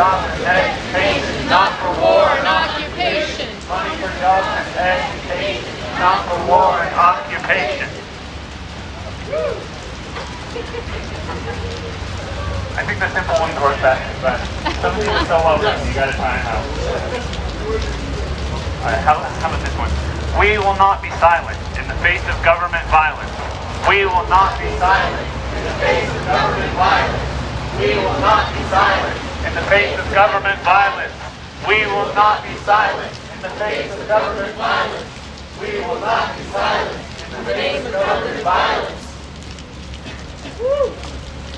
jobs and education, not for war and occupation. Money for jobs and education, not for war and occupation. I think the simple ones work best, but some of you are so well written, you gotta try them out. Alright, how about this one? We will not be silent in the face of government violence. We will not be silent in the face of government violence. We will not be silent in the face of government violence. We will not be silent in the face of government violence. We will not be silent in the face of government violence.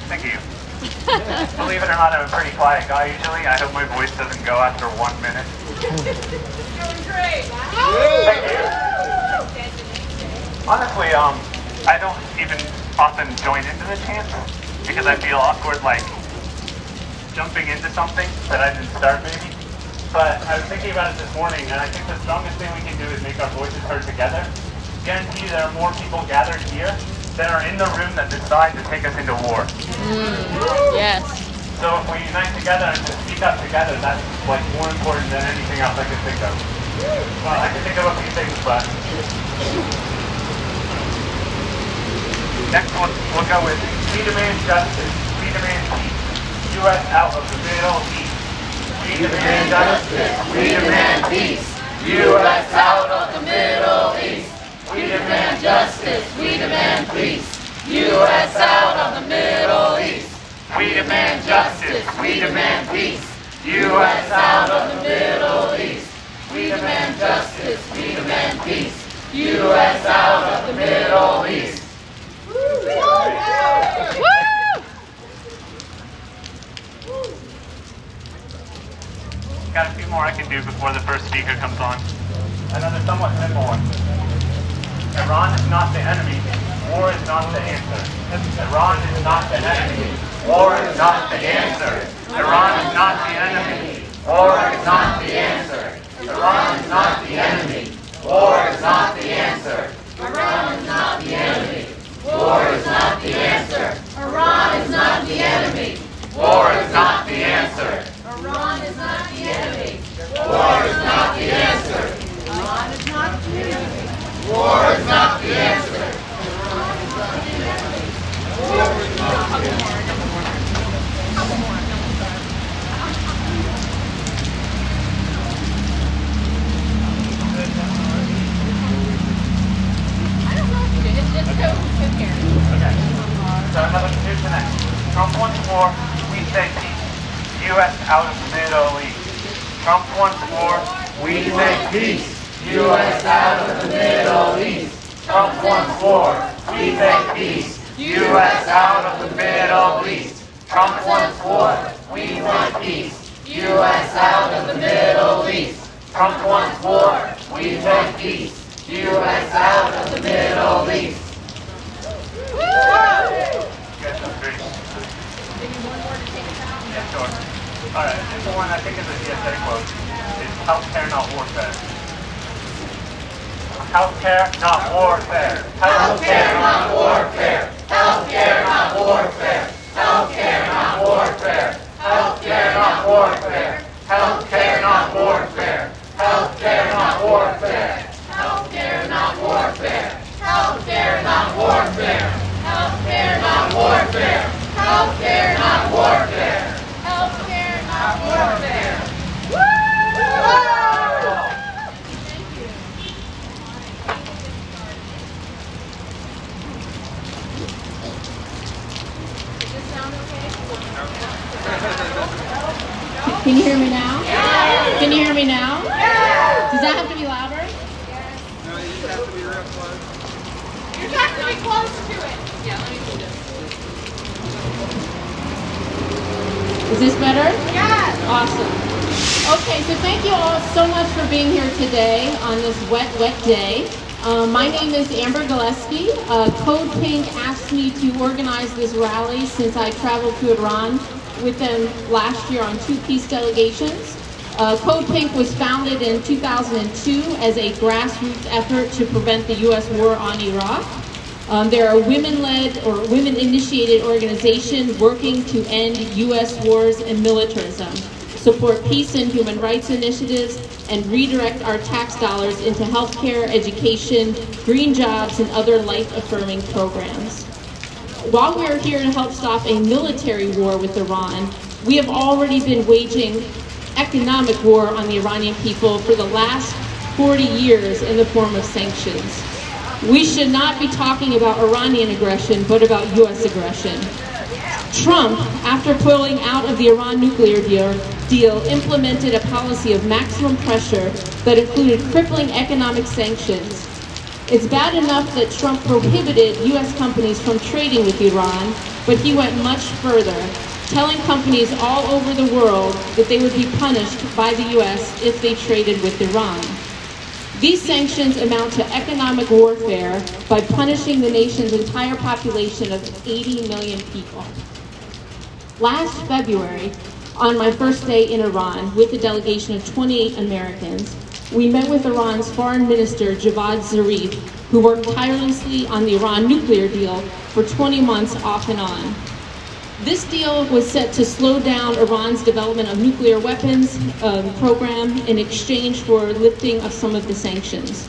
Thank you. Believe it or not, I'm a pretty quiet guy usually. I hope my voice doesn't go after 1 minute. Doing great. Thank you. Honestly, I don't even often join into the chant because I feel awkward, like jumping into something that I didn't start maybe. But I was thinking about it this morning, and I think the strongest thing we can do is make our voices heard together. Guarantee there are more people gathered here that are in the room that decide to take us into war. Yes. So if we unite together and just speak up together, that's like more important than anything else I can think of. Well, I can think of a few things, but next one we'll go with we demand justice, we demand peace, U.S. out of the Middle East. We demand justice, we demand peace, U.S. out of the Middle East. We demand justice, we demand peace, U.S. out of the Middle East. We demand justice, we demand peace, U.S. out of the Middle East. We demand justice, we demand peace, U.S. out of the Middle East. Got a few more I can do before the first speaker comes on. Another somewhat simple one. Iran is not the enemy. War is not the answer. Iran is not the enemy. War is not the answer. Iran is not the enemy. War is not the answer. Iran is not the enemy. War is not the answer. Iran is not the enemy. War is not the answer. Iran is not the enemy. War is not the answer. Iran is not the enemy. War is not the answer. Iran is not the enemy. War is not the answer. Okay. So here's the next. Trump wants war, we say peace. U.S. out of the Middle East. Trump wants war, we say peace. U.S. out of the Middle East. Trump wants war, we say peace. U.S. out of the Middle East. Trump wants war, we say peace. U.S. out of the Middle East. Trump wants war, we say peace. U.S. out of the Middle East. Yeah, sure. Alright, this one I think is a DSA quote. It's healthcare, not warfare. Healthcare, not warfare. Healthcare, not warfare. Healthcare, not warfare. Healthcare, not warfare. Healthcare, not warfare. Healthcare, not warfare. Healthcare, not warfare. Healthcare, not warfare. Healthcare, not warfare. Healthcare, not warfare. Healthcare, not warfare. Healthcare, not warfare. Does this sound okay? Can you hear me now? Yes. Can you hear me now? Yes. Does that have to be louder? No, you just have to be real close. You have to be close to it. Yeah, let me do this. Is this better? Yes. Awesome. Okay, so thank you all so much for being here today on this wet day. My name is Amber Gillespie. Code Pink asked me to organize this rally since I traveled to Iran with them last year on 2 peace delegations. Code Pink was founded in 2002 as a grassroots effort to prevent the U.S. war on Iraq. They're a women-led or women-initiated organization working to end U.S. wars and militarism. support peace and human rights initiatives, and redirect our tax dollars into healthcare, education, green jobs, and other life-affirming programs. While we are here to help stop a military war with Iran, we have already been waging economic war on the Iranian people for the last 40 years in the form of sanctions. We should not be talking about Iranian aggression, but about U.S. aggression. Trump, after pulling out of the Iran nuclear deal, implemented a policy of maximum pressure that included crippling economic sanctions. It's bad enough that Trump prohibited U.S. companies from trading with Iran, but he went much further, telling companies all over the world that they would be punished by the U.S. if they traded with Iran. These sanctions amount to economic warfare by punishing the nation's entire population of 80 million people. Last February, on my first day in Iran with a delegation of 28 Americans, we met with Iran's Foreign Minister Javad Zarif, who worked tirelessly on the Iran nuclear deal for 20 months off and on. This deal was set to slow down Iran's development of nuclear weapons program in exchange for lifting of some of the sanctions.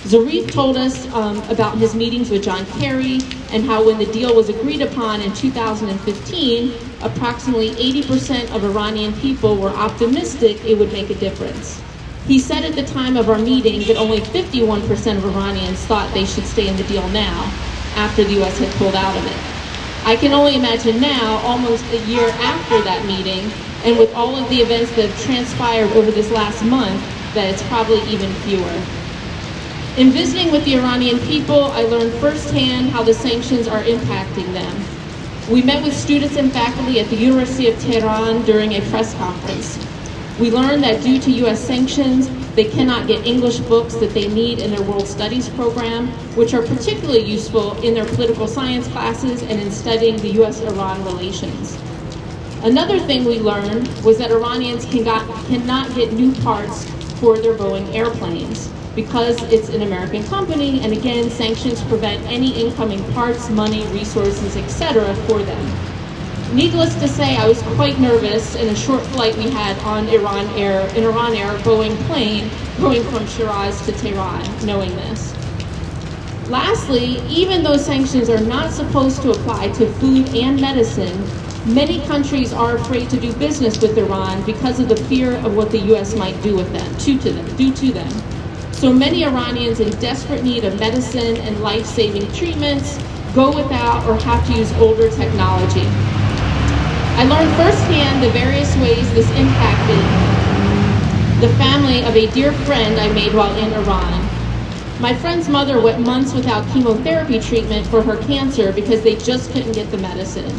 Zarif told us about his meetings with John Kerry and how when the deal was agreed upon in 2015, approximately 80% of Iranian people were optimistic it would make a difference. He said at the time of our meeting that only 51% of Iranians thought they should stay in the deal now, after the US had pulled out of it. I can only imagine now, almost a year after that meeting, and with all of the events that have transpired over this last month, that it's probably even fewer. In visiting with the Iranian people, I learned firsthand how the sanctions are impacting them. We met with students and faculty at the University of Tehran during a press conference. We learned that due to U.S. sanctions, they cannot get English books that they need in their World Studies program, which are particularly useful in their political science classes and in studying the U.S.-Iran relations. Another thing we learned was that Iranians cannot get new parts for their Boeing airplanes because it's an American company, and again, sanctions prevent any incoming parts, money, resources, etc. for them. Needless to say, I was quite nervous in a short flight we had on an Iran Air Boeing plane going from Shiraz to Tehran, knowing this. Lastly, even though sanctions are not supposed to apply to food and medicine, many countries are afraid to do business with Iran because of the fear of what the U.S. might do with them, do to them. So many Iranians in desperate need of medicine and life-saving treatments go without or have to use older technology. I learned firsthand the various ways this impacted the family of a dear friend I made while in Iran. My friend's mother went months without chemotherapy treatment for her cancer because they just couldn't get the medicine.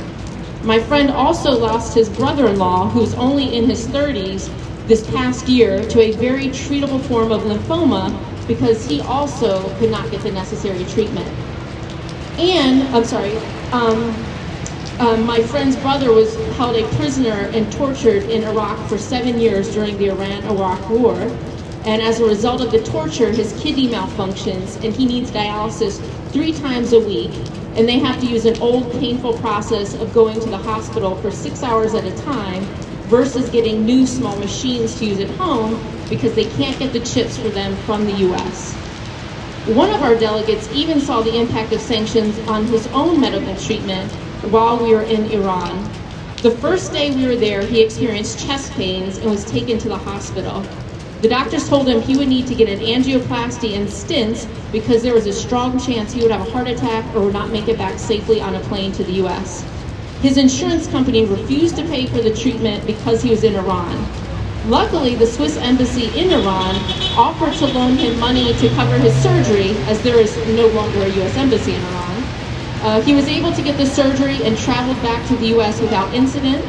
My friend also lost his brother-in-law, who's only in his 30s, this past year to a very treatable form of lymphoma because he also could not get the necessary treatment. And, my friend's brother was held a prisoner and tortured in Iraq for 7 years during the Iran-Iraq War. And as a result of the torture, his kidney malfunctions and he needs dialysis 3 times a week. And they have to use an old, painful process of going to the hospital for 6 hours at a time versus getting new small machines to use at home because they can't get the chips for them from the US. One of our delegates even saw the impact of sanctions on his own medical treatment while we were in Iran. The first day we were there, he experienced chest pains and was taken to the hospital. The doctors told him he would need to get an angioplasty and stents because there was a strong chance he would have a heart attack or would not make it back safely on a plane to the US. His insurance company refused to pay for the treatment because he was in Iran. Luckily, the Swiss embassy in Iran offered to loan him money to cover his surgery, as there is no longer a US embassy in Iran. He was able to get the surgery and traveled back to the US without incident.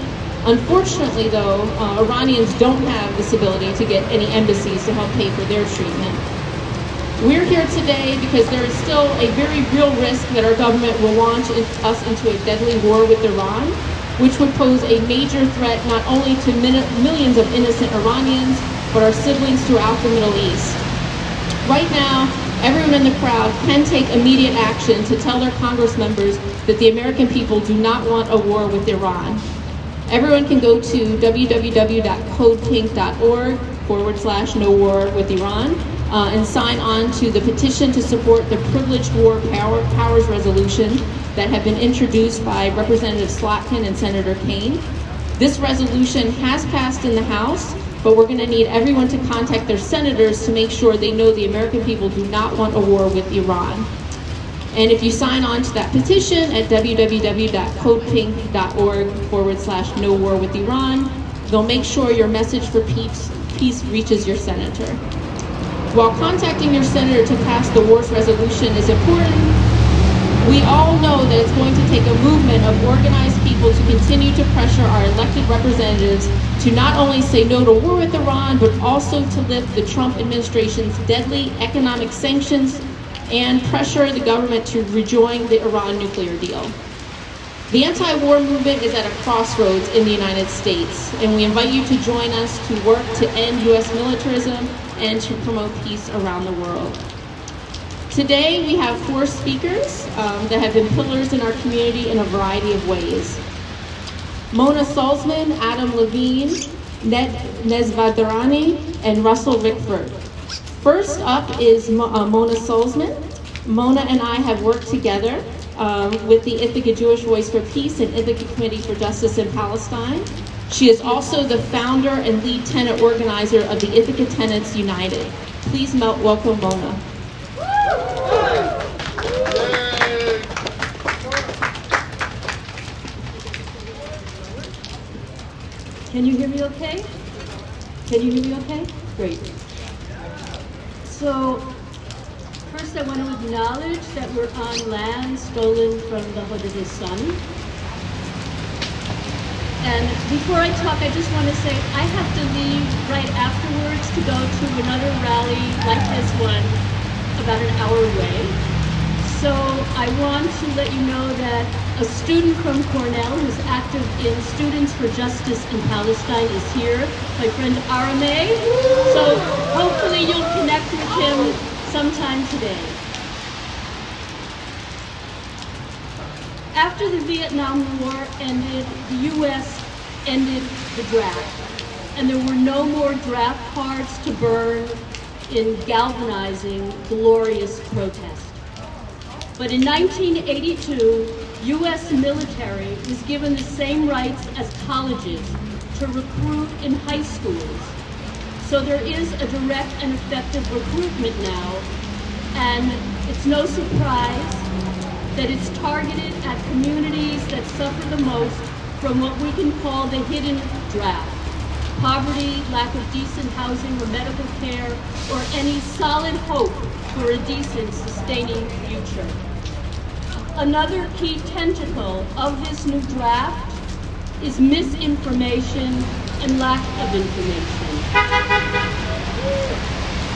Unfortunately, though, Iranians don't have this ability to get any embassies to help pay for their treatment. We're here today because there is still a very real risk that our government will launch us into a deadly war with Iran, which would pose a major threat not only to millions of innocent Iranians, but our siblings throughout the Middle East. Right now, everyone in the crowd can take immediate action to tell their Congress members that the American people do not want a war with Iran. Everyone can go to www.codepink.org/no war with Iran and sign on to the petition to support the Privileged War Powers Resolution that have been introduced by Representative Slotkin and Senator Kaine. This resolution has passed in the House, but we're going to need everyone to contact their senators to make sure they know the American people do not want a war with Iran. And if you sign on to that petition at www.codepink.org/no war with Iran, they'll make sure your message for peace reaches your senator. While contacting your senator to pass the war's resolution is important, we all know that it's going to take a movement of organized people to continue to pressure our elected representatives to not only say no to war with Iran, but also to lift the Trump administration's deadly economic sanctions and pressure the government to rejoin the Iran nuclear deal. The anti-war movement is at a crossroads in the United States, and we invite you to join us to work to end U.S. militarism and to promote peace around the world. Today, we have 4 speakers that have been pillars in our community in a variety of ways. Mona Salzman, Adam Levine, Ned Nezvadarani, and Russell Rickford. First up is Mona Salzman. Mona and I have worked together with the Ithaca Jewish Voice for Peace and Ithaca Committee for Justice in Palestine. She is also the founder and lead tenant organizer of the Ithaca Tenants United. Please welcome Mona. Can you hear me okay? Can you hear me okay? Great. So, first I want to acknowledge that we're on land stolen from the Hodede Sun. And before I talk, I just want to say I have to leave right afterwards to go to another rally like this one about an hour away. So I want to let you know that a student from Cornell who's active in Students for Justice in Palestine is here, my friend Arame. So hopefully you'll connect with him sometime today. After the Vietnam War ended, the U.S. ended the draft, and there were no more draft cards to burn in galvanizing, glorious protest. But in 1982, U.S. military was given the same rights as colleges to recruit in high schools. So there is a direct and effective recruitment now, and it's no surprise that it's targeted at communities that suffer the most from what we can call the hidden draft: poverty, lack of decent housing or medical care, or any solid hope for a decent, sustaining future. Another key tentacle of this new draft is misinformation and lack of information.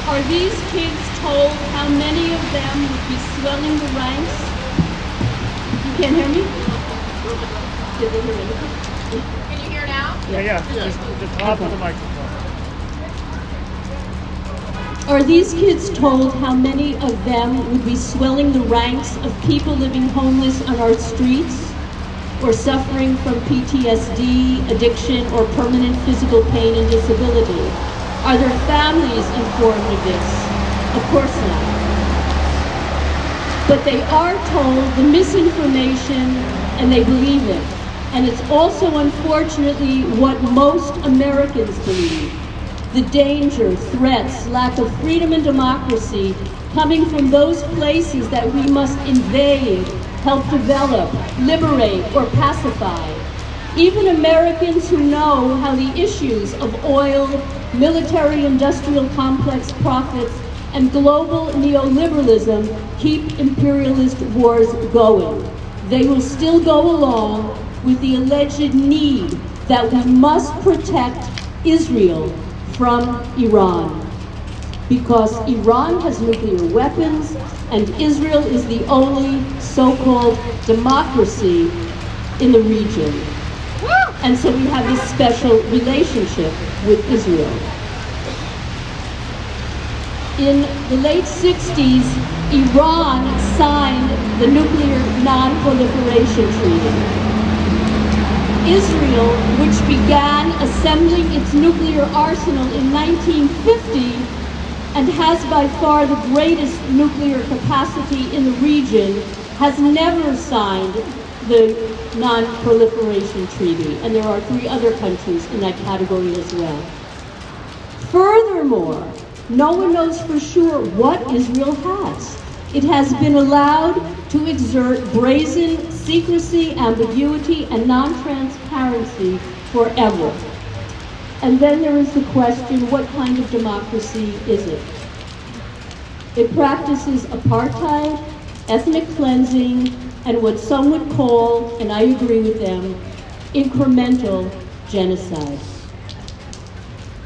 Are these kids told how many of them would be swelling the ranks? You can't hear me? Did they hear me? Can you hear now? Yeah. Just hop on the microphone. Are these kids told how many of them would be swelling the ranks of people living homeless on our streets, or suffering from PTSD, addiction, or permanent physical pain and disability? Are their families informed of this? Of course not. But they are told the misinformation and they believe it. And it's also unfortunately what most Americans believe. The danger, threats, lack of freedom and democracy coming from those places that we must invade, help develop, liberate, or pacify. Even Americans who know how the issues of oil, military-industrial complex profits, and global neoliberalism keep imperialist wars going. They will still go along with the alleged need that we must protect Israel from Iran, because Iran has nuclear weapons and Israel is the only so-called democracy in the region. And so we have this special relationship with Israel. In the late 60s, Iran signed the Nuclear Non-Proliferation Treaty. Israel, which began assembling its nuclear arsenal in 1950 and has by far the greatest nuclear capacity in the region, has never signed the Non-Proliferation Treaty, and there are 3 other countries in that category as well. Furthermore, no one knows for sure what Israel has. It has been allowed to exert brazen secrecy, ambiguity, and non-transparency forever. And then there is the question, what kind of democracy is it? It practices apartheid, ethnic cleansing, and what some would call, and I agree with them, incremental genocide.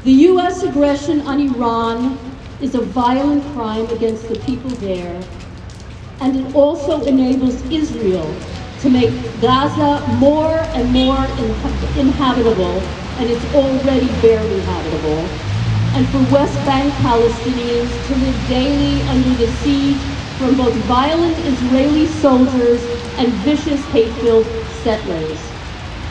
The U.S. aggression on Iran is a violent crime against the people there, and it also enables Israel to make Gaza more and more inhabitable, and it's already barely habitable, and for West Bank Palestinians to live daily under the siege from both violent Israeli soldiers and vicious hate-filled settlers.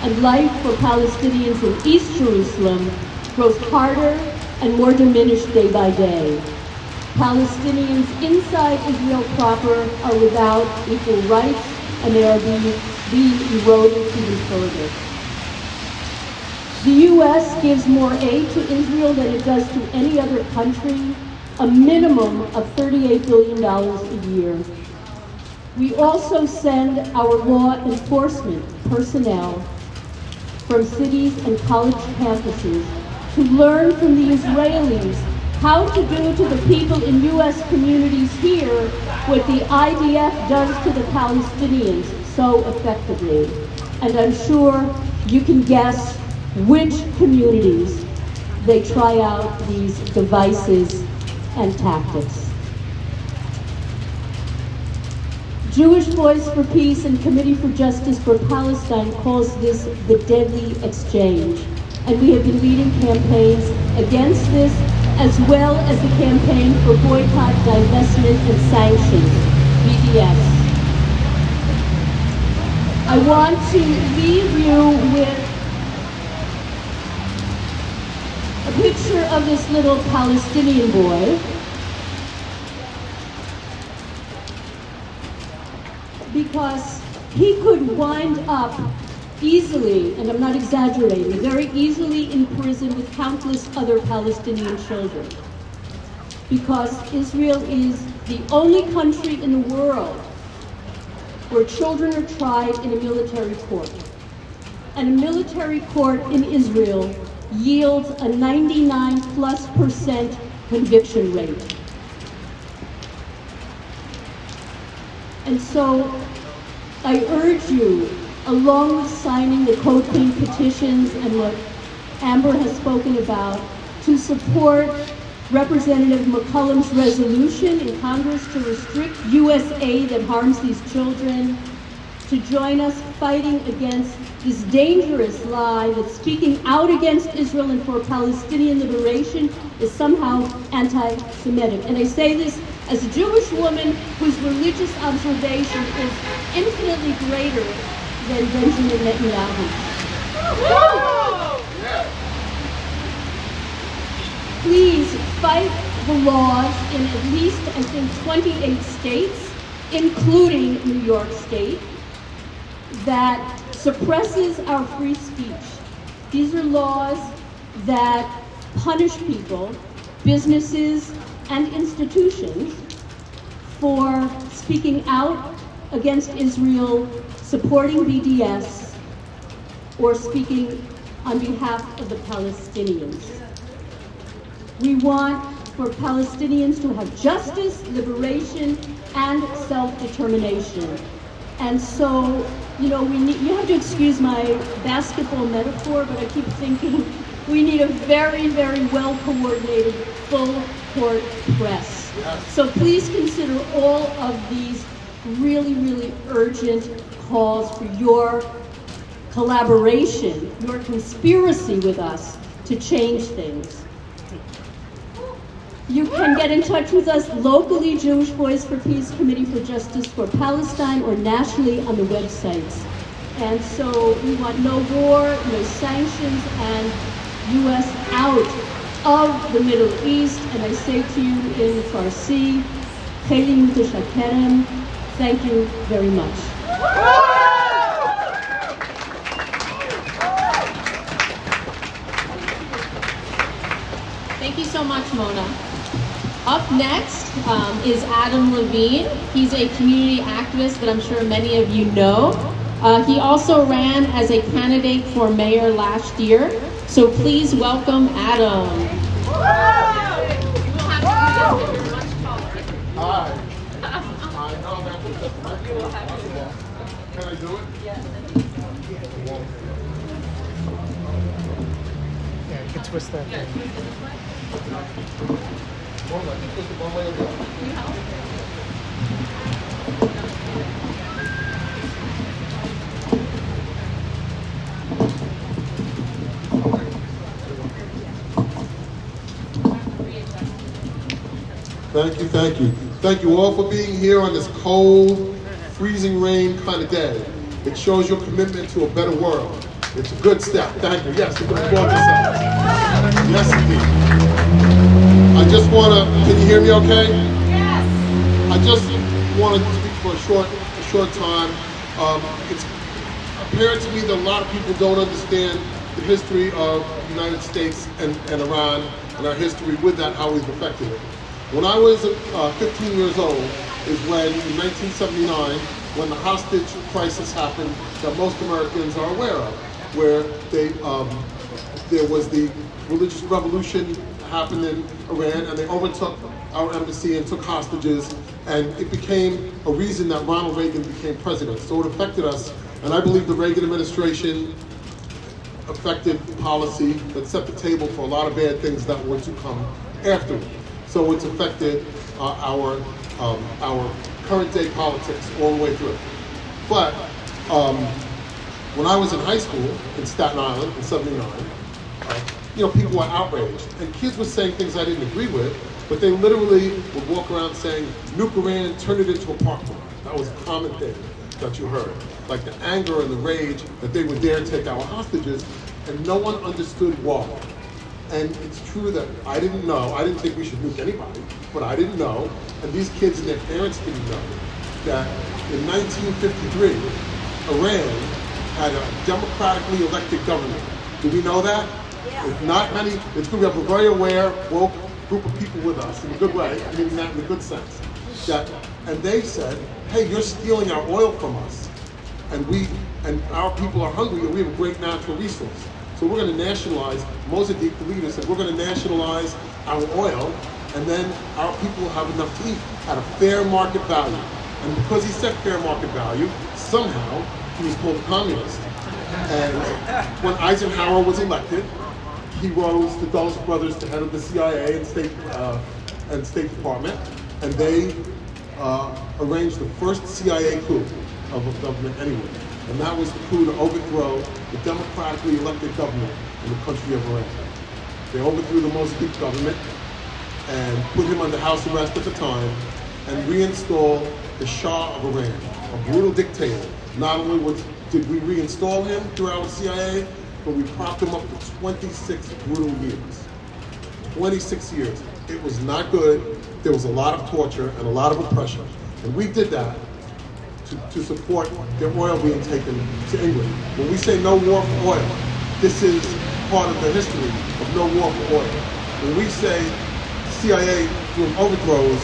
And life for Palestinians in East Jerusalem grows harder and more diminished day by day. Palestinians inside Israel proper are without equal rights, and they are being eroded even further. The U.S. gives more aid to Israel than it does to any other country, a minimum of $38 billion a year. We also send our law enforcement personnel from cities and college campuses to learn from the Israelis how to do to the people in U.S. communities here what the IDF does to the Palestinians so effectively. And I'm sure you can guess which communities they try out these devices and tactics. Jewish Voice for Peace and Committee for Justice for Palestine calls this the deadly exchange. And we have been leading campaigns against this, as well as the campaign for boycott, divestment, and sanctions, BDS. I want to leave you with a picture of this little Palestinian boy. Because he could wind up easily, and I'm not exaggerating, very easily in prison with countless other Palestinian children. Because Israel is the only country in the world where children are tried in a military court. And a military court in Israel yields a 99+% conviction rate. And so I urge you, along with signing the Code Pink petitions and what Amber has spoken about, to support Representative McCollum's resolution in Congress to restrict U.S. aid that harms these children, to join us fighting against this dangerous lie that speaking out against Israel and for Palestinian liberation is somehow anti-Semitic. And I say this as a Jewish woman whose religious observation is infinitely greater than Benjamin Netanyahu. Please fight the laws in at least, I think, 28 states, including New York State, that suppresses our free speech. These are laws that punish people, businesses, and institutions for speaking out against Israel, supporting BDS, or speaking on behalf of the Palestinians. We want for Palestinians to have justice, liberation, and self-determination. And so, you know, you have to excuse my basketball metaphor, but I keep thinking we need a very, very well-coordinated, full-court press. So please consider all of these really, really urgent calls for your collaboration, your conspiracy with us to change things. You can get in touch with us locally, Jewish Voice for Peace, Committee for Justice for Palestine, or nationally on the websites. And so we want no war, no sanctions, and U.S. out of the Middle East. And I say to you in Farsi, Kheli Mutashakerem, thank you very much. Thank you so much, Mona. Up next is Adam Levine. He's a community activist that I'm sure many of you know. He also ran as a candidate for mayor last year. So please welcome Adam. Hi. I know that was just my Can I do it? Yes. Yeah, you can twist that thing. Hold on, just twist it one way or the other. Can you help? Thank you, thank you. Thank you all for being here on this cold, freezing rain kind of day. It shows your commitment to a better world. It's a good step. Thank you. Yes, you can applaud yourselves. Yes, indeed. I just want to, can you hear me okay? Yes. I just want to speak for a short time. It's apparent to me that a lot of people don't understand the history of the United States and Iran and our history with that, how we've affected it. When I was 15 years old is when, in 1979, when the hostage crisis happened that most Americans are aware of, where there was the religious revolution happened in Iran, and they overtook our embassy and took hostages, and it became a reason that Ronald Reagan became president. So it affected us, and I believe the Reagan administration affected policy that set the table for a lot of bad things that were to come after it. So it's affected our current day politics all the way through. But when I was in high school in Staten Island in '79, people were outraged, and kids were saying things I didn't agree with, but they literally would walk around saying, "Nuke Iran, turn it into a park park." That was a common thing that you heard, like the anger and the rage that they would dare take our hostages, and no one understood why. And it's true that I didn't know. I didn't think we should nuke anybody, but I didn't know, and these kids and their parents didn't know, that in 1953, Iran had a democratically elected government. Do we know that? Yeah. It's not many. It's good. We have a very aware, woke group of people with us in a good way. I mean that in a good sense. And they said, "Hey, you're stealing our oil from us, and our people are hungry, and we have a great natural resource. So we're going to nationalize." Mossadegh, the leader, said, "We're going to nationalize our oil, and then our people will have enough to eat at a fair market value." And because he said fair market value, somehow he was called a communist. And when Eisenhower was elected, he rose the Dulles brothers to head of the CIA and State Department, and they arranged the first CIA coup of a government anywhere. And that was the coup to overthrow the democratically elected government in the country of Iran. They overthrew the Mossadegh government and put him under house arrest at the time and reinstalled the Shah of Iran, a brutal dictator. Not only did we reinstall him through our CIA, but we propped him up for 26 brutal years. 26 years. It was not good. There was a lot of torture and a lot of oppression. And we did that to support their oil being taken to England. When we say no war for oil, this is part of the history of no war for oil. When we say CIA doing overthrows,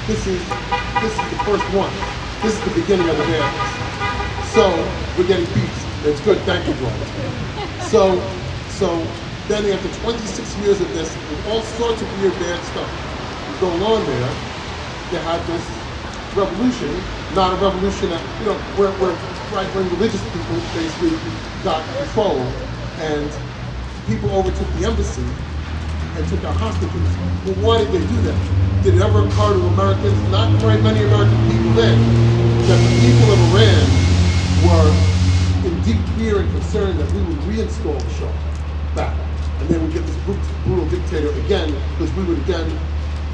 this is the first one. This is the beginning of the madness. So we're getting peace. That's good. Thank you, George. So then after 26 years of this, with all sorts of weird bad stuff going on there, they had this revolution, not a revolution that, where right-wing religious people basically got control, and people overtook the embassy and took our hostages. Well, why did they do that? Did it ever occur to Americans, not very many American people then, that the people of Iran were in deep fear and concern that we would reinstall the Shah back, and then we'd get this brutal dictator again, because we would again,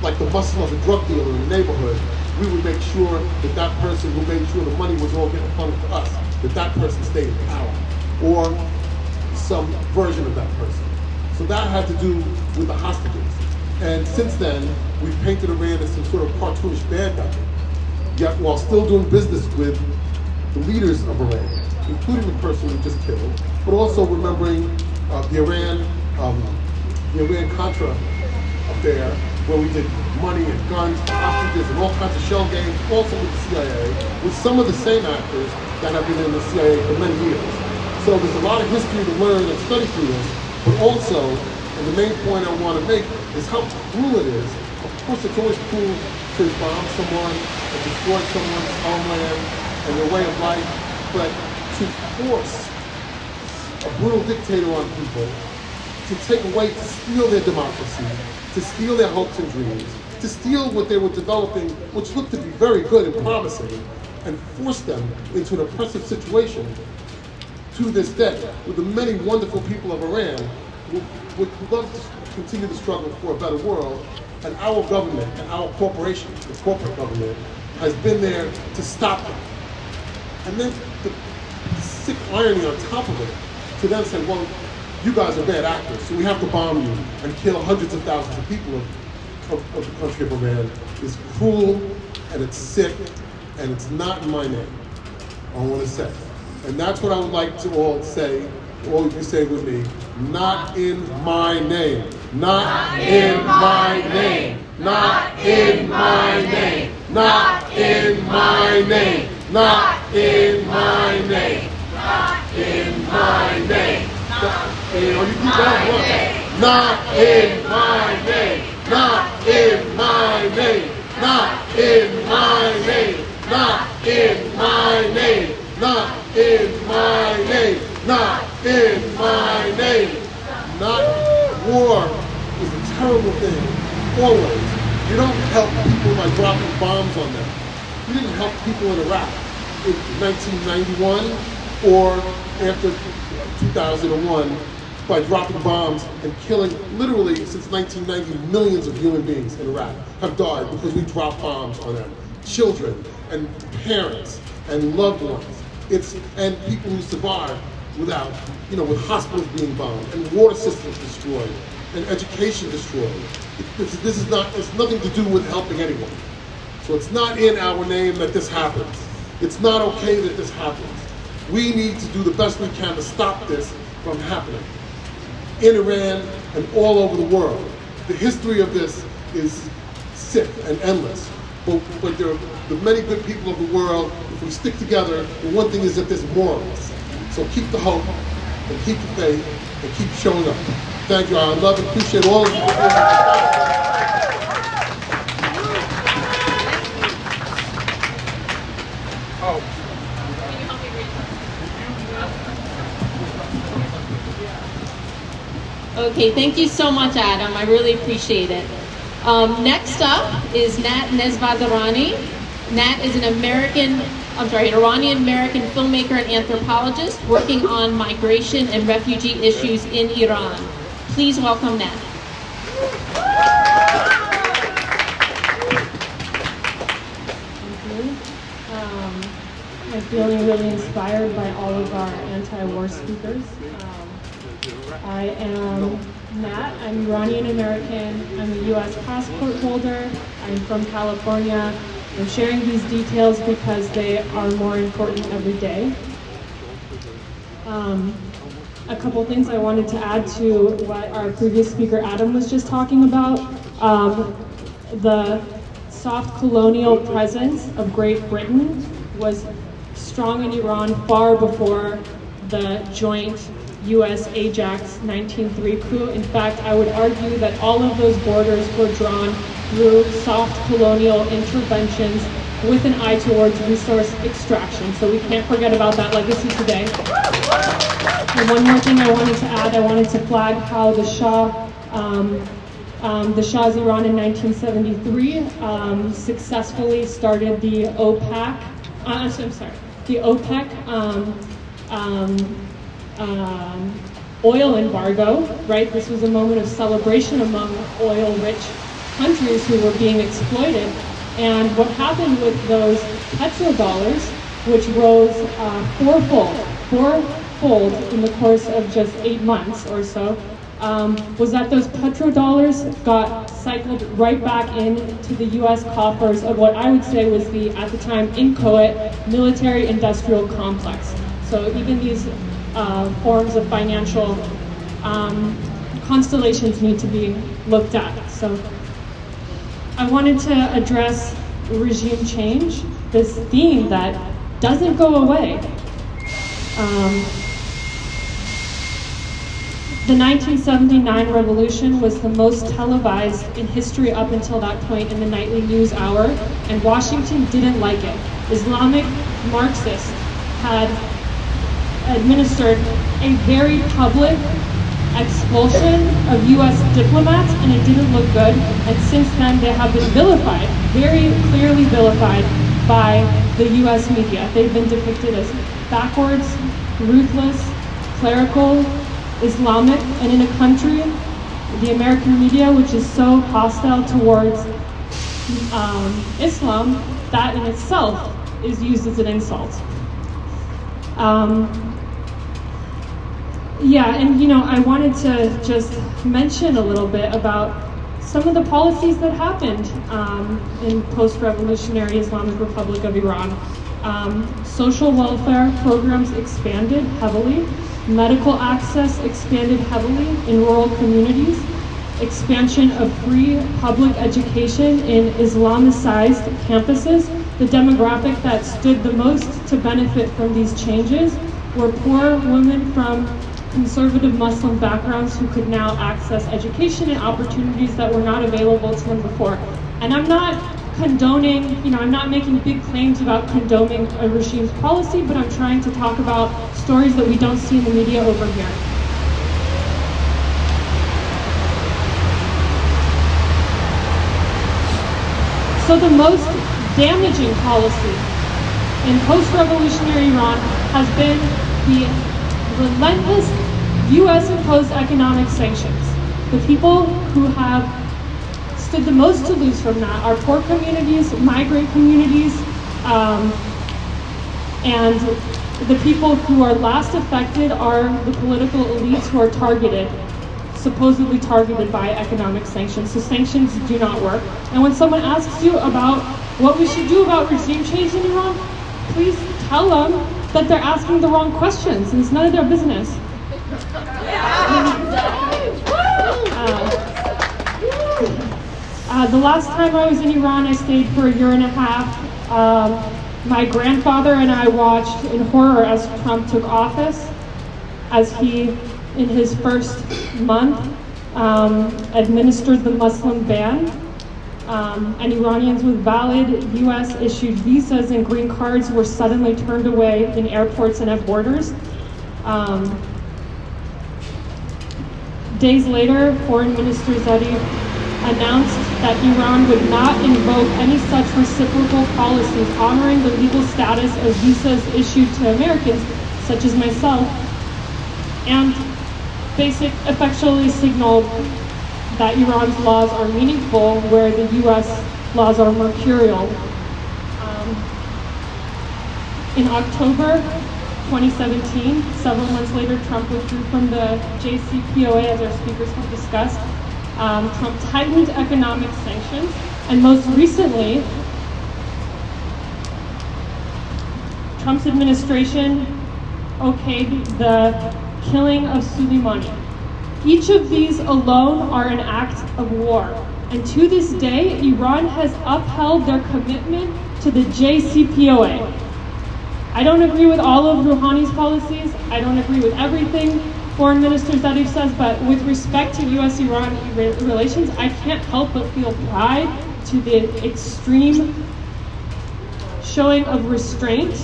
like the muscle of a drug dealer in the neighborhood, we would make sure that person who made sure the money was all getting funneled to us that that person stayed in power, or some version of that person. So that had to do with the hostages. And since then, we've painted Iran as some sort of cartoonish bad guy, yet while still doing business with the leaders of Iran, including the person we just killed, but also remembering the Iran-Contra affair, where we did money and guns, hostages, and all kinds of shell games, also with the CIA, with some of the same actors that have been in the CIA for many years. So there's a lot of history to learn and study through this, but also, and the main point I want to make is how cruel it is. Of course, it's always cruel to bomb someone and destroy someone's homeland and their way of life, but to force a brutal dictator on people, to take away, to steal their democracy, to steal their hopes and dreams, to steal what they were developing, which looked to be very good and promising, and force them into an oppressive situation to this day, with the many wonderful people of Iran would love to continue to struggle for a better world, and our government and our corporation, the corporate government, has been there to stop them. And then the sick irony on top of it, to then say, well, you guys are bad actors, so we have to bomb you and kill hundreds of thousands of people of the country of Iran, is cruel, and it's sick, and it's not in my name, I want to say. And that's what I would like to all say, all of you say with me, not in my name, not in my name, not in my name, not in my name, not in my name, not in my name. You keep that one. Not in my name, not in my name, not in my name, not in my name, not in my name, not in my name. Not war is a terrible thing, always. You don't help people by dropping bombs on them. You didn't help people in Iraq in 1991 or after 2001 by dropping bombs and killing, literally since 1990, millions of human beings in Iraq have died because we dropped bombs on them. Children and parents and loved ones. And people who survived without, with hospitals being bombed and water systems destroyed and education destroyed. It's nothing to do with helping anyone. So it's not in our name that this happens. It's not okay that this happens. We need to do the best we can to stop this from happening in Iran and all over the world. The history of this is sick and endless, but there are the many good people of the world. If we stick together, the one thing is that there's morals. So keep the hope, and keep the faith, and keep showing up. Thank you. I love and appreciate all of you. Okay, thank you so much, Adam. I really appreciate it. Next up is Nat Nezvadarani. Nat is an Iranian-American filmmaker and anthropologist working on migration and refugee issues in Iran. Please welcome Nat. Thank you. I'm feeling really inspired by all of our anti-war speakers. I am Nat. I'm Iranian-American. I'm a U.S. passport holder. I'm from California. I'm sharing these details because they are more important every day. A couple things I wanted to add to what our previous speaker Adam was just talking about. The soft colonial presence of Great Britain was strong in Iran far before the joint U.S. Ajax 1903 coup. In fact, I would argue that all of those borders were drawn through soft colonial interventions with an eye towards resource extraction. So we can't forget about that legacy today. And one more thing I wanted to add, I wanted to flag how the Shah's Iran in 1973 successfully started the OPEC oil embargo, right? This was a moment of celebration among oil-rich countries who were being exploited. And what happened with those petrodollars which rose fourfold in the course of just 8 months or so, was that those petrodollars got cycled right back into the U.S. coffers of what I would say was the, at the time, inchoate military-industrial complex. So even these forms of financial constellations need to be looked at. So I wanted to address regime change, this theme that doesn't go away. The 1979 revolution was the most televised in history up until that point in the nightly news hour, and Washington didn't like it. Islamic Marxists had administered a very public expulsion of U.S. diplomats, and it didn't look good. And since then, they have been vilified, very clearly vilified by the U.S. media. They've been depicted as backwards, ruthless, clerical, Islamic, and in a country, the American media, which is so hostile towards Islam, that in itself is used as an insult. Yeah, and I wanted to just mention a little bit about some of the policies that happened in post-revolutionary Islamic Republic of Iran. Social welfare programs expanded heavily. Medical access expanded heavily in rural communities. Expansion of free public education in Islamicized campuses. The demographic that stood the most to benefit from these changes were poor women from conservative Muslim backgrounds who could now access education and opportunities that were not available to them before. And I'm not condoning, I'm not making big claims about condoning a regime's policy, but I'm trying to talk about stories that we don't see in the media over here. So the most damaging policy in post-revolutionary Iran has been the relentless U.S.-imposed economic sanctions. The people who have stood the most to lose from that are poor communities, migrant communities, and the people who are last affected are the political elites who are targeted, supposedly targeted by economic sanctions. So sanctions do not work. And when someone asks you about what we should do about regime change in Iran, please tell them that they're asking the wrong questions, and it's none of their business. The last time I was in Iran, I stayed for 1.5 years. My grandfather and I watched in horror as Trump took office, as he, in his first month, administered the Muslim ban, and Iranians with valid U.S.-issued visas and green cards were suddenly turned away in airports and at borders. Days later, Foreign Minister Zarif announced that Iran would not invoke any such reciprocal policies honoring the legal status of visas issued to Americans, such as myself, and effectually signaled that Iran's laws are meaningful where the U.S. laws are mercurial. In October 2017, several months later, Trump withdrew from the JCPOA, as our speakers have discussed. Trump tightened economic sanctions, and most recently, Trump's administration okayed the killing of Soleimani. Each of these alone are an act of war. And to this day, Iran has upheld their commitment to the JCPOA. I don't agree with all of Rouhani's policies. I don't agree with everything Foreign Minister Zarif says, but with respect to U.S.-Iran relations, I can't help but feel pride to the extreme showing of restraint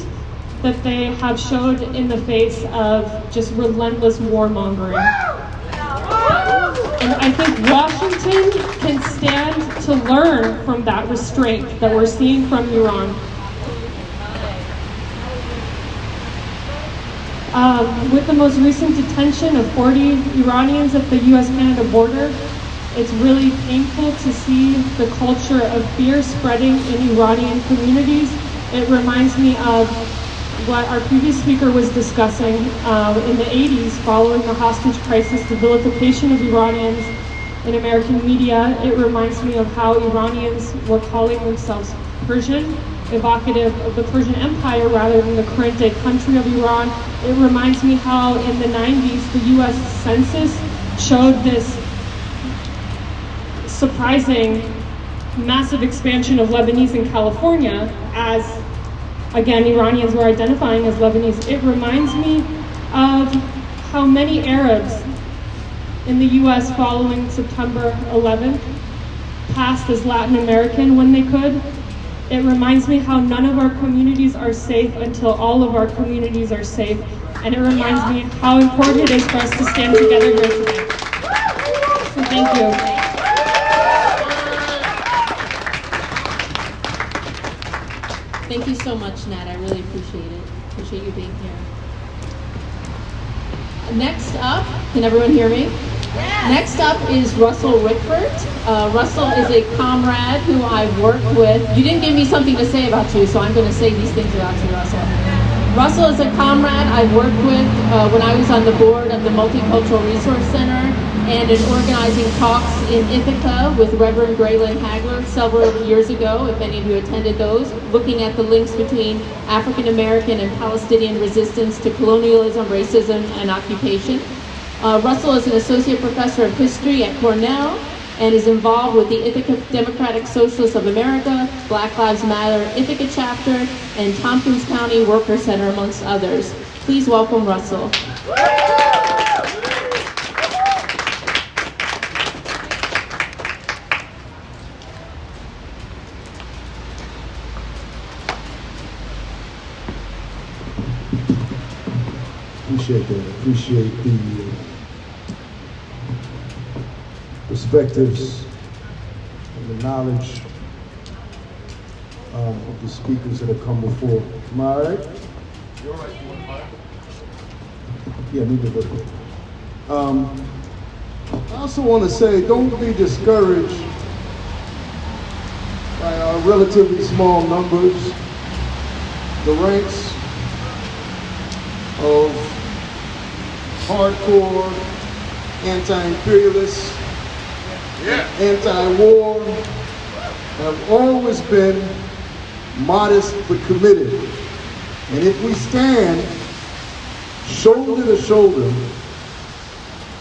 that they have showed in the face of just relentless warmongering. And I think Washington can stand to learn from that restraint that we're seeing from Iran. With the most recent detention of 40 Iranians at the U.S.-Canada border, it's really painful to see the culture of fear spreading in Iranian communities. It reminds me of what our previous speaker was discussing in the 80s, following the hostage crisis, the vilification of Iranians in American media. It reminds me of how Iranians were calling themselves Persian, evocative of the Persian Empire rather than the current day country of Iran. It reminds me how in the 90s the US Census showed this surprising massive expansion of Lebanese in California as, again, Iranians were identifying as Lebanese. It reminds me of how many Arabs in the US following September 11th passed as Latin American when they could. It reminds me how none of our communities are safe until all of our communities are safe. And it reminds me how important it is for us to stand together here today. So thank you. Thank you so much, Nat. I really appreciate it. Appreciate you being here. Next up, can everyone hear me? Yes. Next up is Russell Rickford. Russell is a comrade who I've worked with. You didn't give me something to say about you, so I'm going to say these things about you, Russell. Russell is a comrade I've worked with when I was on the board of the Multicultural Resource Center and in organizing talks in Ithaca with Reverend Graylin Hagler several years ago, if any of you attended those, looking at the links between African American and Palestinian resistance to colonialism, racism, and occupation. Russell is an associate professor of history at Cornell and is involved with the Ithaca Democratic Socialists of America, Black Lives Matter Ithaca chapter, and Tompkins County Worker Center, amongst others. Please welcome Russell. Appreciate that. Appreciate the perspectives and the knowledge of the speakers that have come before. Am I all right? You're all right. You want to buy? Yeah, maybe a little bit. I also want to say, don't be discouraged by our relatively small numbers. The ranks of hardcore anti-imperialists, anti-war, have always been modest but committed. And if we stand shoulder to shoulder,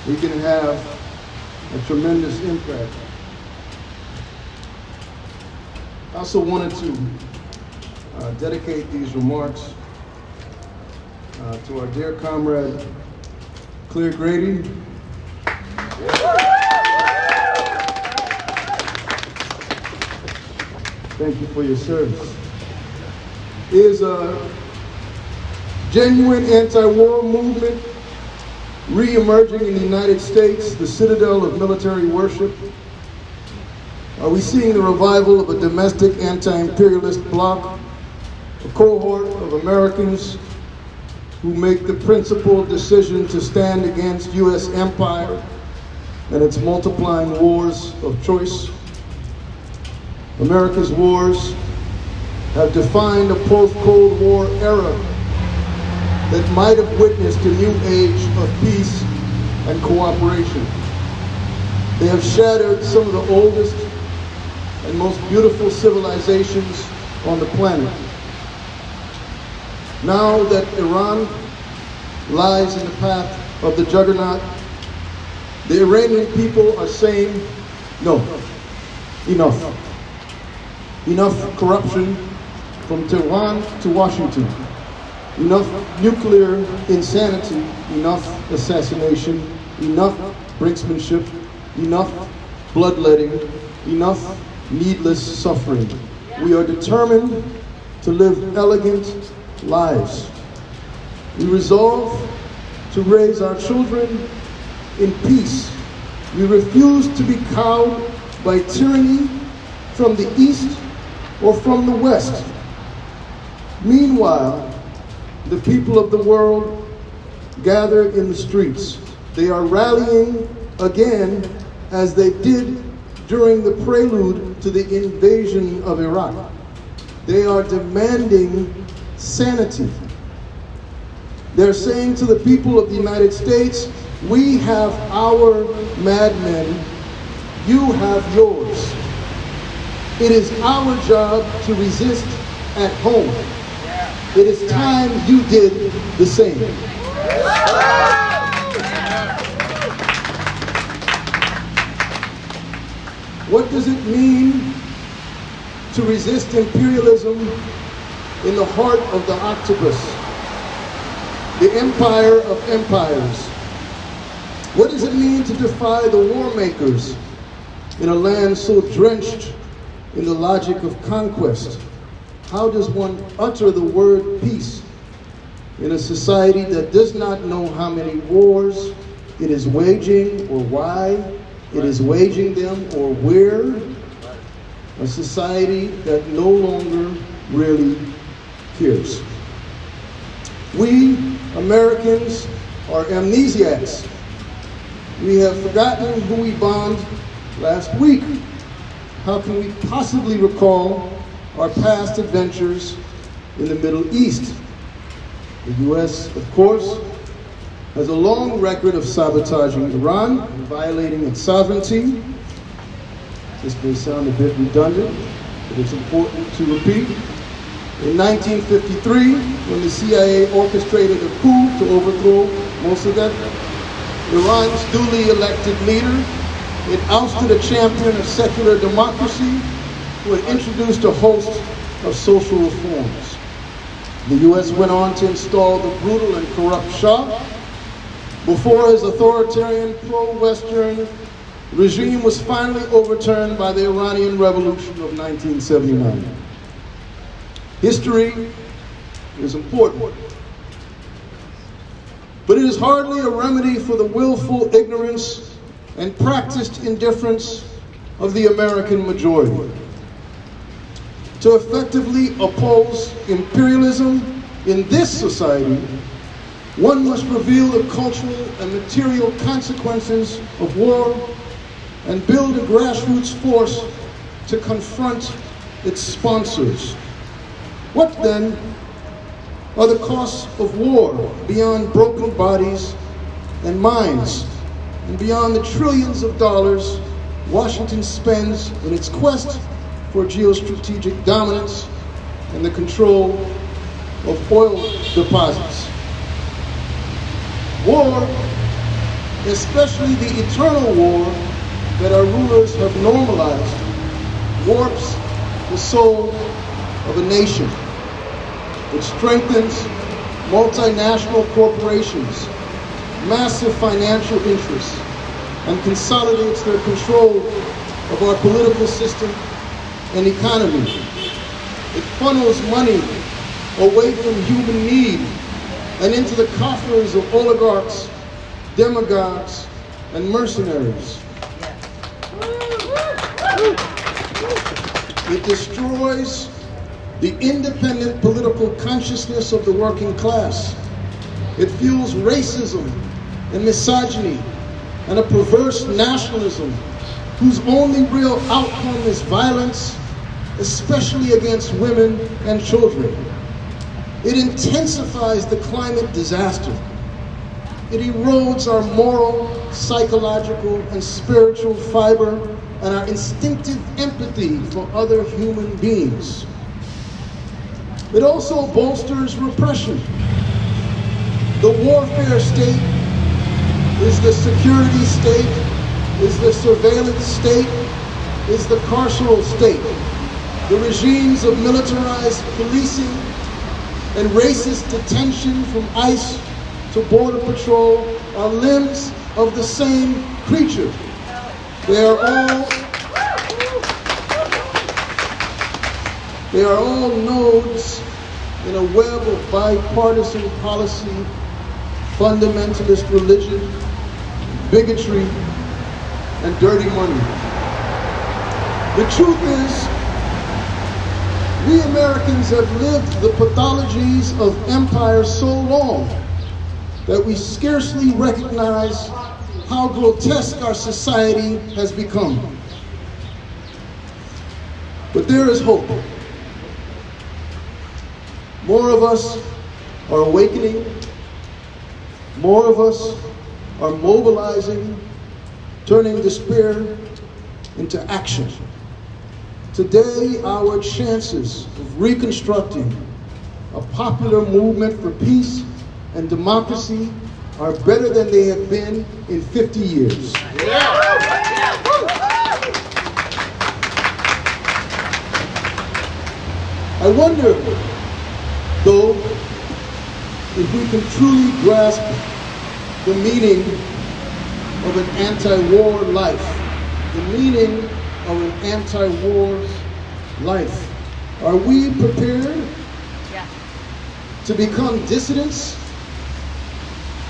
we can have a tremendous impact. I also wanted to dedicate these remarks to our dear comrade, Claire Grady. Thank you for your service. Is a genuine anti-war movement re-emerging in the United States, the citadel of military worship? Are we seeing the revival of a domestic anti-imperialist bloc, a cohort of Americans who make the principled decision to stand against U.S. empire and its multiplying wars of choice? America's wars have defined a post-Cold War era that might have witnessed a new age of peace and cooperation. They have shattered some of the oldest and most beautiful civilizations on the planet. Now that Iran lies in the path of the juggernaut, the Iranian people are saying, no, enough. Enough corruption from Tehran to Washington. Enough nuclear insanity, enough assassination, enough brinksmanship, enough bloodletting, enough needless suffering. We are determined to live elegant lives. We resolve to raise our children in peace. We refuse to be cowed by tyranny from the east or from the west. Meanwhile, the people of the world gather in the streets. They are rallying again as they did during the prelude to the invasion of Iraq. They are demanding sanity. They're saying to the people of the United States, we have our madmen, you have yours. It is our job to resist at home. It is time you did the same. What does it mean to resist imperialism in the heart of the octopus, the empire of empires? What does it mean to defy the war makers in a land so drenched in the logic of conquest? How does one utter the word peace in a society that does not know how many wars it is waging or why it is waging them or where? A society that no longer really cares. We Americans are amnesiacs. We have forgotten who we bombed last week. How can we possibly recall our past adventures in the Middle East? The U.S., of course, has a long record of sabotaging Iran and violating its sovereignty. This may sound a bit redundant, but it's important to repeat. In 1953, when the CIA orchestrated a coup to overthrow Mossadegh, Iran's duly elected leader, it ousted a champion of secular democracy who had introduced a host of social reforms. The U.S. went on to install the brutal and corrupt Shah before his authoritarian pro-Western regime was finally overturned by the Iranian Revolution of 1979. History is important, but it is hardly a remedy for the willful ignorance and practiced indifference of the American majority. To effectively oppose imperialism in this society, one must reveal the cultural and material consequences of war and build a grassroots force to confront its sponsors. What then are the costs of war beyond broken bodies and minds, and beyond the trillions of dollars Washington spends in its quest for geostrategic dominance and the control of oil deposits? War, especially the eternal war that our rulers have normalized, warps the soul of a nation. It strengthens multinational corporations, massive financial interests, and consolidates their control of our political system and economy. It funnels money away from human need and into the coffers of oligarchs, demagogues, and mercenaries. It destroys the independent political consciousness of the working class. It fuels racism and misogyny and a perverse nationalism whose only real outcome is violence, especially against women and children. It intensifies the climate disaster. It erodes our moral, psychological, and spiritual fiber and our instinctive empathy for other human beings. It also bolsters repression. The warfare state is the security state, is the surveillance state, is the carceral state. The regimes of militarized policing and racist detention from ICE to Border Patrol are limbs of the same creature. They are all nodes in a web of bipartisan policy, fundamentalist religion, bigotry, and dirty money. The truth is, we Americans have lived the pathologies of empire so long that we scarcely recognize how grotesque our society has become. But there is hope. More of us are awakening, More of us are mobilizing, turning despair into action. Today, our chances of reconstructing a popular movement for peace and democracy are better than they have been in 50 years. I wonder, though, if we can truly grasp the meaning of an anti-war life, the meaning of an anti-war life. Are we prepared to become dissidents,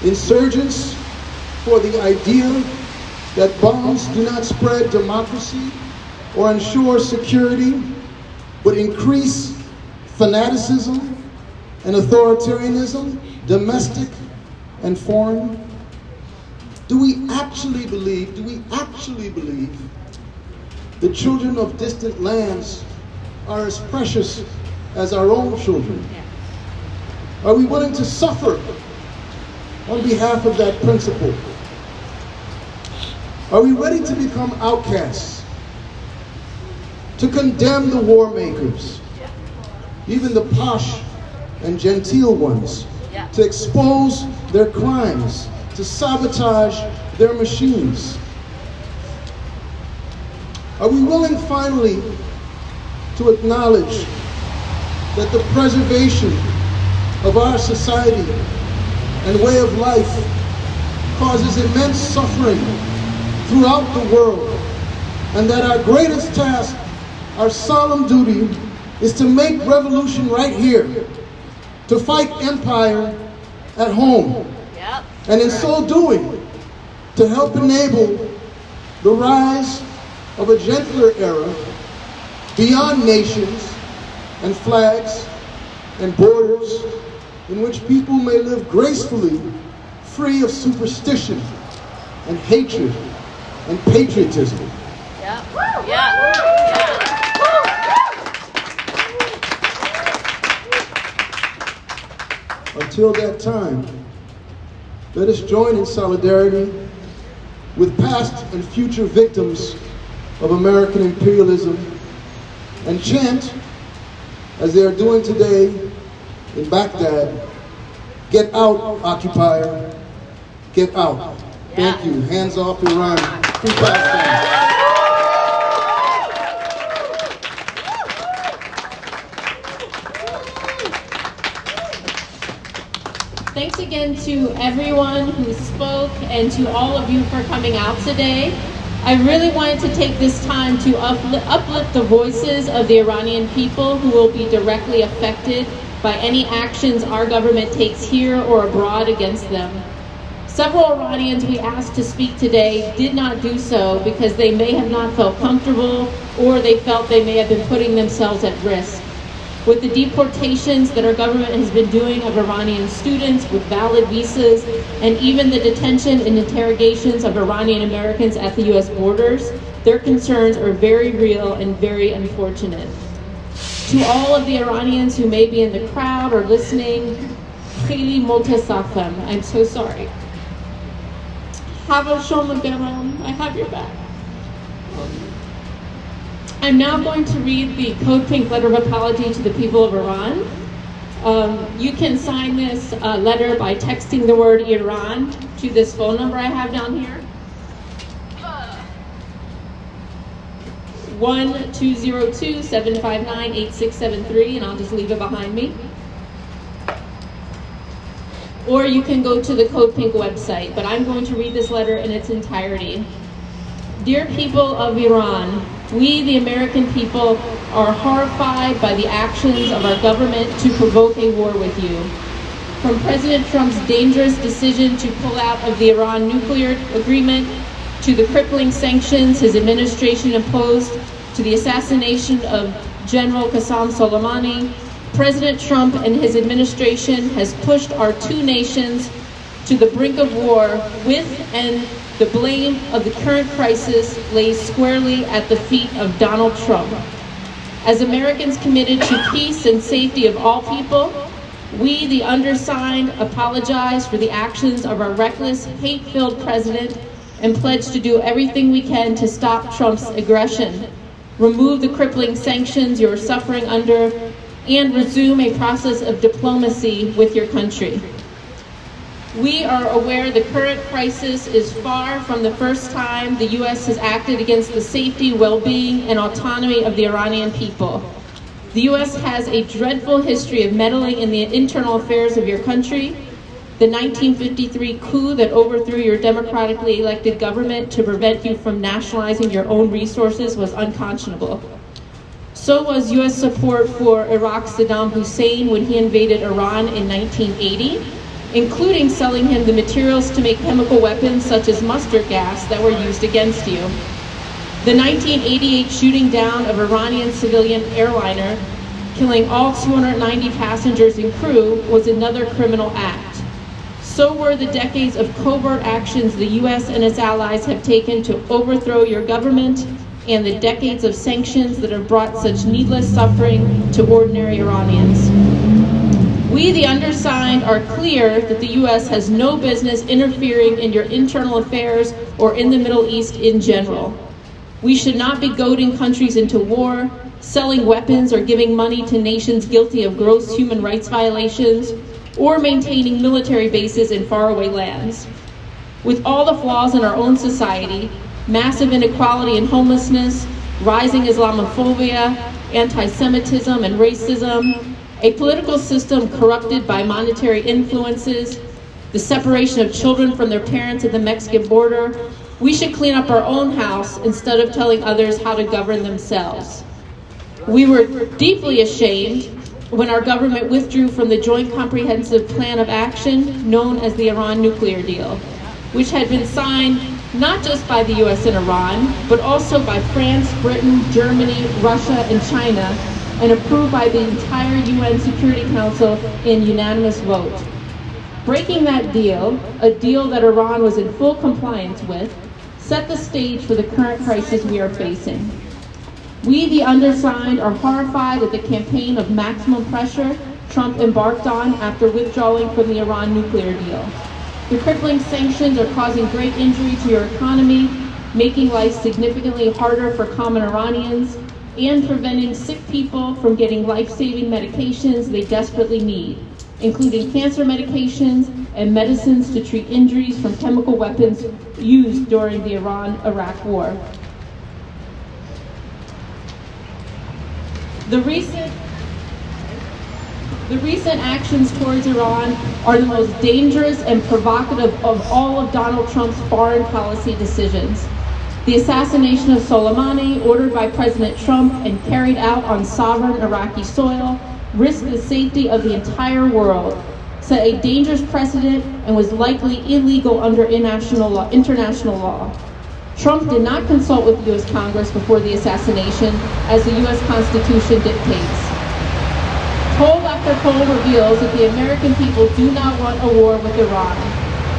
insurgents for the idea that bombs do not spread democracy or ensure security, but increase fanaticism and authoritarianism, domestic and foreign? Do we actually believe the children of distant lands are as precious as our own children? Are we willing to suffer on behalf of that principle? Are we ready to become outcasts, to condemn the war makers, even the posh and genteel ones, to expose their crimes, to sabotage their machines? Are we willing finally to acknowledge that the preservation of our society and way of life causes immense suffering throughout the world, and that our greatest task, our solemn duty, is to make revolution right here, to fight empire at home, and in so doing, to help enable the rise of a gentler era beyond nations and flags and borders, in which people may live gracefully, free of superstition and hatred and patriotism. Until that time, let us join in solidarity with past and future victims of American imperialism and chant, as they are doing today in Baghdad, "Get out, occupier, get out." Thank you. Hands off Iran. Free Palestine. Thanks again to everyone who spoke and to all of you for coming out today. I really wanted to take this time to uplift the voices of the Iranian people who will be directly affected by any actions our government takes here or abroad against them. Several Iranians we asked to speak today did not do so because they may have not felt comfortable, or they felt they may have been putting themselves at risk. With the deportations that our government has been doing of Iranian students with valid visas, and even the detention and interrogations of Iranian Americans at the US borders, their concerns are very real and very unfortunate. To all of the Iranians who may be in the crowd or listening, khili mutasafam, I'm so sorry. Hava shoma garam, I have your back. I'm now going to read the Code Pink letter of apology to the people of Iran. You can sign this letter by texting the word Iran to this phone number I have down here. 1-202-759-8673, and I'll just leave it behind me. Or you can go to the Code Pink website, but I'm going to read this letter in its entirety. Dear people of Iran, we, the American people, are horrified by the actions of our government to provoke a war with you. From President Trump's dangerous decision to pull out of the Iran nuclear agreement, to the crippling sanctions his administration imposed, to the assassination of General Qasem Soleimani, President Trump and his administration has pushed our two nations to the brink of war with, and the blame of the current crisis lays squarely at the feet of Donald Trump. As Americans committed to peace and safety of all people, We, the undersigned, apologize for the actions of our reckless, hate-filled president and pledge to do everything we can to stop Trump's aggression, remove the crippling sanctions you are suffering under, and resume a process of diplomacy with your country. We are aware the current crisis is far from the first time the U.S. has acted against the safety, well-being, and autonomy of the Iranian people. The U.S. has a dreadful history of meddling in the internal affairs of your country. The 1953 coup that overthrew your democratically elected government to prevent you from nationalizing your own resources was unconscionable. So was U.S. support for Iraq's Saddam Hussein when he invaded Iran in 1980, including selling him the materials to make chemical weapons such as mustard gas that were used against you. The 1988 shooting down of Iranian civilian airliner, killing all 290 passengers and crew, was another criminal act. So were the decades of covert actions the U.S. and its allies have taken to overthrow your government, and the decades of sanctions that have brought such needless suffering to ordinary Iranians. We, the undersigned, are clear that the U.S. has no business interfering in your internal affairs or in the Middle East in general. We should not be goading countries into war, selling weapons, or giving money to nations guilty of gross human rights violations, or maintaining military bases in faraway lands. With all the flaws in our own society, massive inequality and homelessness, rising Islamophobia, anti-Semitism and racism, a political system corrupted by monetary influences, the separation of children from their parents at the Mexican border, we should clean up our own house instead of telling others how to govern themselves. We were deeply ashamed when our government withdrew from the Joint Comprehensive Plan of Action known as the Iran nuclear deal, which had been signed not just by the US and Iran, but also by France, Britain, Germany, Russia, and China, and approved by the entire UN Security Council in unanimous vote. Breaking that deal, a deal that Iran was in full compliance with, set the stage for the current crisis we are facing. We, the undersigned, are horrified at the campaign of maximum pressure Trump embarked on after withdrawing from the Iran nuclear deal. The crippling sanctions are causing great injury to your economy, making life significantly harder for common Iranians, and preventing sick people from getting life-saving medications they desperately need, including cancer medications and medicines to treat injuries from chemical weapons used during the Iran-Iraq war. The recent actions towards Iran are the most dangerous and provocative of all of Donald Trump's foreign policy decisions. The assassination of Soleimani, ordered by President Trump and carried out on sovereign Iraqi soil, risked the safety of the entire world, set a dangerous precedent, and was likely illegal under international law. Trump did not consult with the U.S. Congress before the assassination, as the U.S. Constitution dictates. Poll after poll reveals that the American people do not want a war with Iran.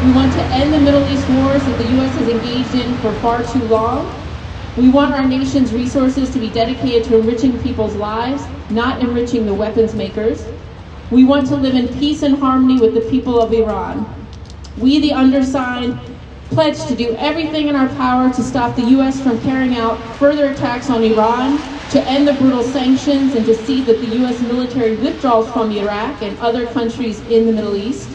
We want to end the Middle East wars that the U.S. has engaged in for far too long. We want our nation's resources to be dedicated to enriching people's lives, not enriching the weapons makers. We want to live in peace and harmony with the people of Iran. We, the undersigned, pledge to do everything in our power to stop the U.S. from carrying out further attacks on Iran, to end the brutal sanctions, and to see that the U.S. military withdraws from Iraq and other countries in the Middle East.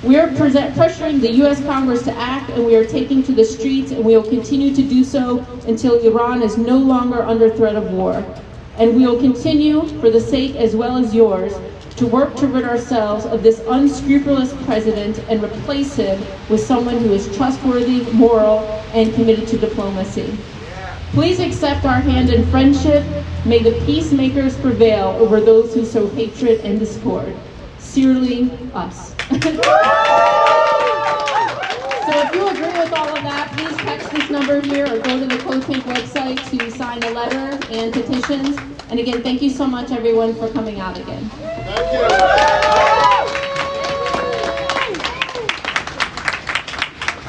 We are pressuring the U.S. Congress to act, and we are taking to the streets, and we will continue to do so until Iran is no longer under threat of war. And we will continue, for the sake as well as yours, to work to rid ourselves of this unscrupulous president and replace him with someone who is trustworthy, moral, and committed to diplomacy. Please accept our hand in friendship. May the peacemakers prevail over those who sow hatred and discord. Sincerely, us. So if you agree with all of that, please text this number here or go to the Code Pink website to sign a letter and petitions. And again, thank you so much, everyone, for coming out again. Thank you.